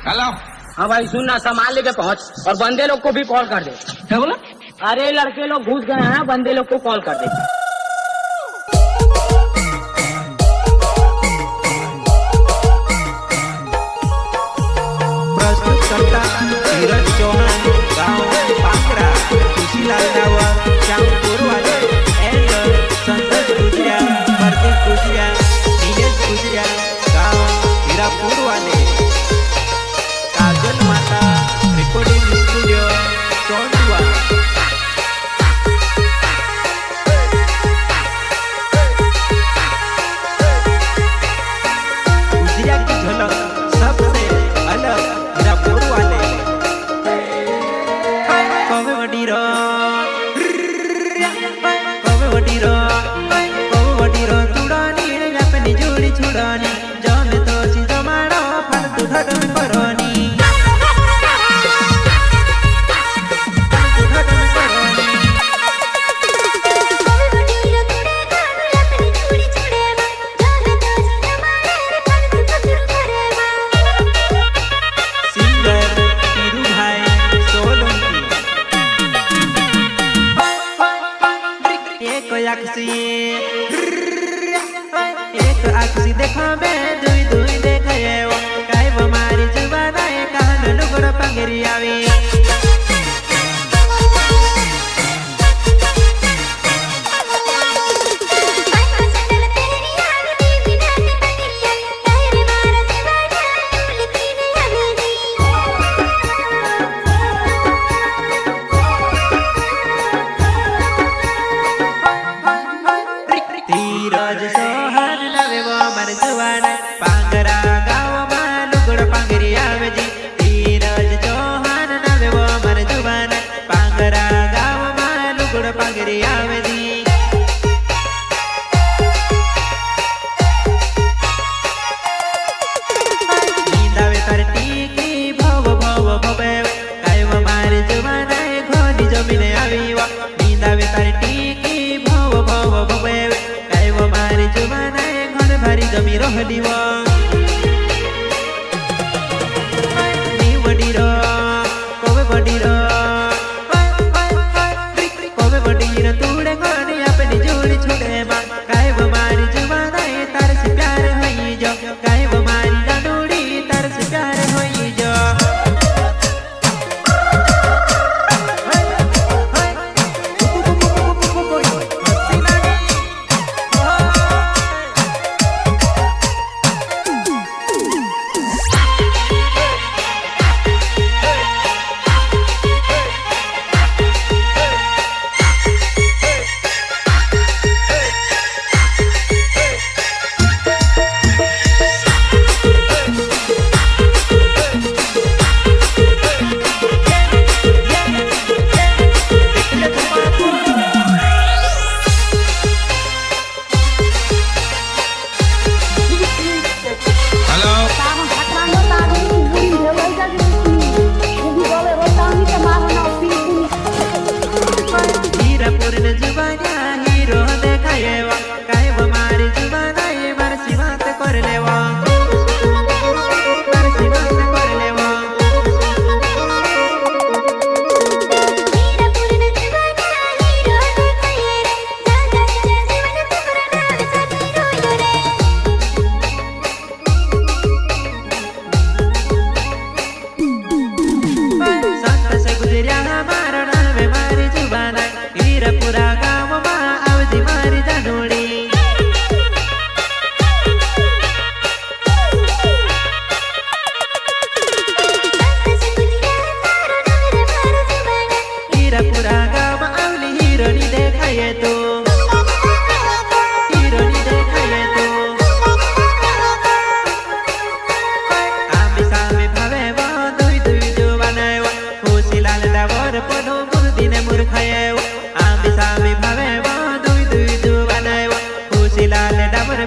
Hello. हाँ भाई सुन ना, सामान लेके पहुंच और बंदे लोग को भी कॉल कर दे। क्या बोला? अरे लड़के लोग घुस गए हैं, बंदे लोग को कॉल कर दे। प्रस्तुत करता धीरज चौहान, गाँव पांगरा, खुशीलाल रावत, श्याम पूर्वाले, एंड संतोष गुजरिया, प्रदीप गुजरिया, नीलेश गुजरिया, गाँव हीरापुर वाले, काजल माता रिकॉर्डिंग स्टूडियो चौंदुआ। गुजरिया की झलक सबसे अलग हीरापुर वाले। कवे वडीरो तुड़ानी अपनी जोड़ी छुड़ानी, जमे तो सी जमाड़ो फालतू धटम करोनी। एक आखसी देखा मैं दुई दुई देखे वो काई वो मारी जुबाना है कहां लुगड़ पंगरी आवी। धीरज सोहर नवे वो मर जुबाना पांगरा गाँव में लुगड़ पंगरी आवे जी। धीरज चौहान नवे वो मर जुबाना पांगरा गाँव में लुगड़ पंगरी आवे जी। नींदावे तर टीकी भव भव भवे काई वो मारी जुबाना घोड़ी जमीने आवी वा। नींदावे तर टीकी भव भव भवे काई वो मारी जुबाना घर भारी जमी रहली वा। नी वडीरो कोवे वडीरो तुड़े गाने अपनी जोड़ी छोड़े मां काई वो मारी जुबाना तार से प्यार होई जो काई वो मारी जानूड़ी तार से प्यार होई जो।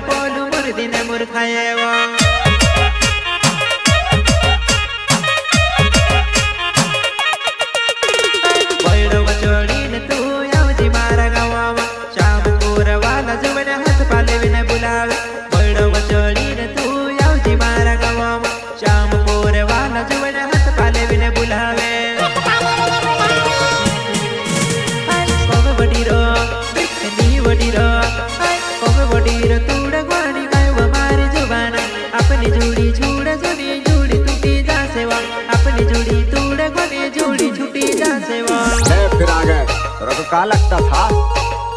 पोलू मुर्दी ने मुर्खाएवा बैठो बचोड़ी ने तू यावजी मारा गावा शाम पूर वाला जुबने हाथ पाले विने बुलावे बैठो बचोड़ी ने तू यावजी मारा गावा शाम पूर वाला क्या लगता था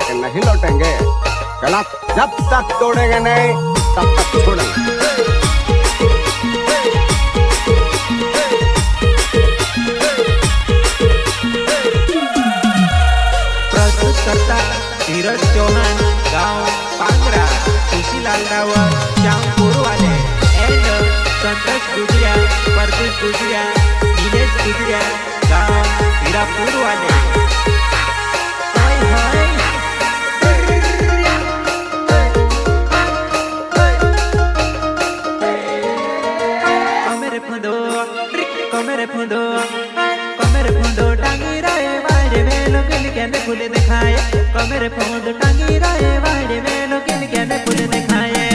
कि नहीं लौटेंगे? चला, जब तक तोड़ेंगे नहीं तब तक छोड़ेंगे। प्रस्तुत करता धीरज चौहान, गांव पांगरा, सुशीलाल रावत, श्यामपुर वाले एंड संतोष गुजिया, प्रदीप गुजिया, नीलेश गुजिया, गांव हीरापुर वाले। हाय हाय कमेरे फुंदो टांगी रहे वाड़े वेलो किल के ने फूल दिखाए। कमेरे फुंदो टांगी रहे वाड़े वेलो किल के ने फूल दिखाए।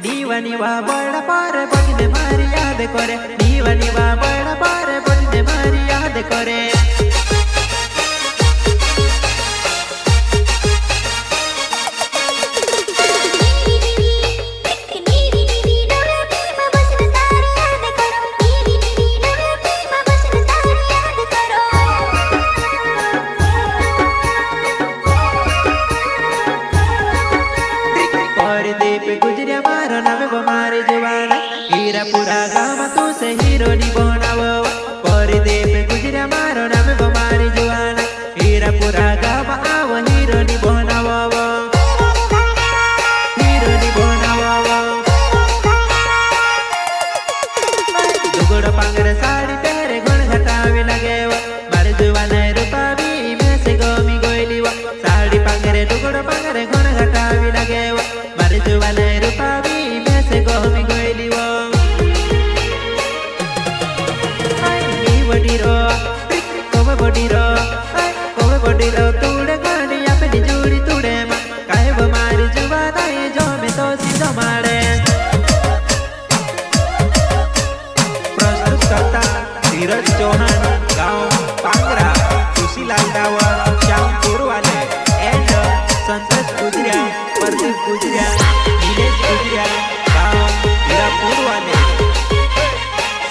दीवानीवा बड़ा पार बगने मारी याद करे। दीवानीवा बड़ा पार बगने मारी याद करे। हीरापुरा गाँव तू से हीरो नी बनावो। परिदे पे गुजरा मारो नाम बमारी जुआना। हीरापुरा गाँव आओ हीरो नी बनावो। हीरो नी बनावो। दुगुड़ पांगरे साड़ी तेरे गुण घटावे लगे वो। मारे जुआना रूपा भी में से गोमी गोइली वो। साड़ी पांगरे दुगुड़ पांगरे गुण घटावे लगे वो। मारे जुआना रूपा भी में से गोमी गोइली वो। बडीरो तूड़े गाड़ी अपनी जोड़ी तूड़े मां। काहे बमारी जुबाना ये जो में तो सीधो मारे। प्रस्तुत करता धीरज चौहान, गांव पांगरा, सुशीलाल रावत, श्यामपुर वाले एंड संतोष गुजिया, प्रदीप गुजिया, नीलेश गुजिया, गांव हीरापुर वाले।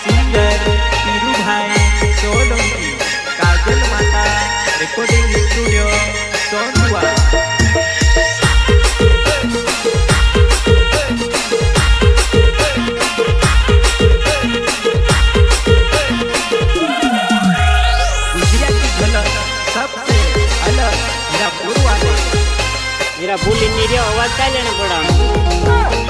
सिंगर पीरू भाई सोलंकी, काजल माता, रिकॉर्डिंग स्टूडियो सोनहुआ। गुजिया की झलक सबसे अलग हीरापुर वाले। हीरापुर इंजीनियर आवाज काय लेना पड़ा।